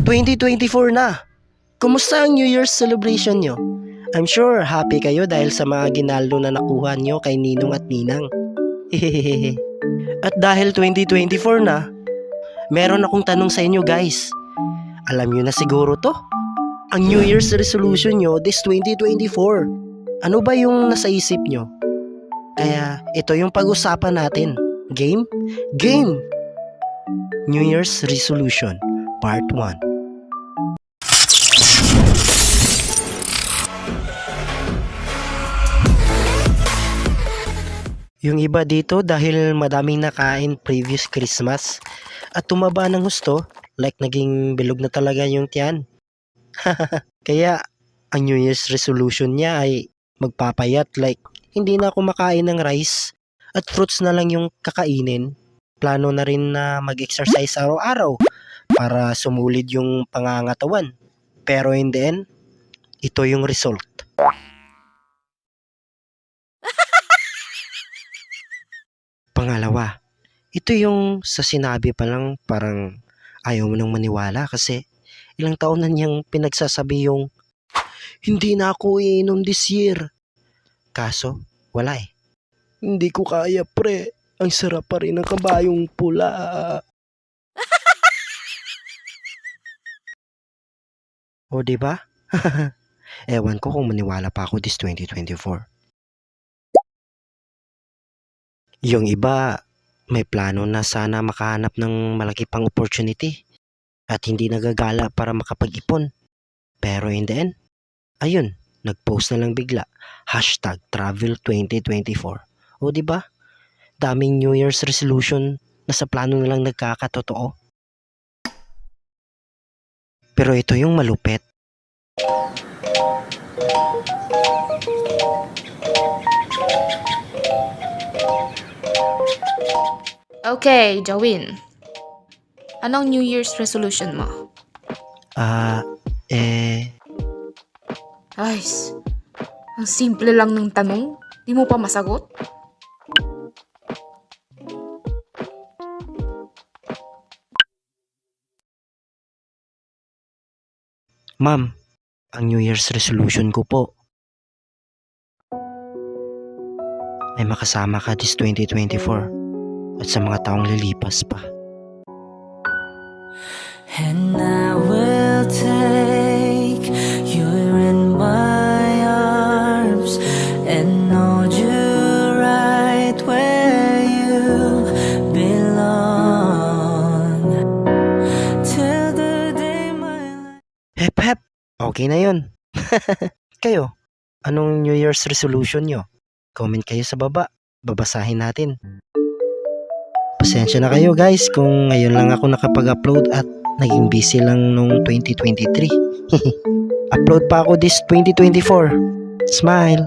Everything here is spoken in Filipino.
2024 na! Kumusta ang New Year's celebration nyo? I'm sure happy kayo dahil sa mga ginaldo na nakuha nyo kay Ninong at Ninang. Hehehe. At dahil 2024 na, meron akong tanong sa inyo guys. Alam nyo na siguro to? Ang New Year's resolution nyo this 2024. Ano ba yung nasa isip nyo? Kaya ito yung pag-usapan natin. Game? Game! New Year's Resolution Part 1. Yung iba dito dahil madaming nakain previous Christmas at tumaba ng husto, like naging bilog na talaga yung tiyan. Kaya ang New Year's resolution niya ay magpapayat, like hindi na kumakain ng rice at fruits na lang yung kakainin. Plano na rin na mag-exercise araw-araw para sumulid yung pangangatawan. Pero in the end, ito yung result. Pangalawa, ito yung sa sinabi pa lang parang ayaw mo nang maniwala kasi ilang taon na niyang pinagsasabi yung hindi na ako iinom this year. Kaso, wala eh. Hindi ko kaya pre, ang sarap pa rin ng kabayong pula. O diba? Ewan ko kung maniwala pa ako this 2024. Yung iba, may plano na sana makahanap ng malaki pang opportunity at hindi nagagala para makapag-ipon. Pero in the end, ayun, nag-post na lang bigla, #travel2024. O diba? Daming New Year's resolution na sa plano na lang nagkakatotoo. Pero ito yung malupit. Okay, Jawin. Anong New Year's resolution mo? Ay, ang simple lang ng tanong. Di mo pa masagot? Ma'am, ang New Year's resolution ko po ay makasama ka this 2024 at sa mga taong lilipas pa. And I will take you in my arms and hold you right where you belong till the day my life. Hep hep, okay na yun. Kayo, anong New Year's resolution nyo? Comment kayo sa baba, babasahin natin. Pasensya na kayo guys kung ngayon lang ako nakapag-upload at naging busy lang nung 2023. Upload pa ako this 2024. Smile!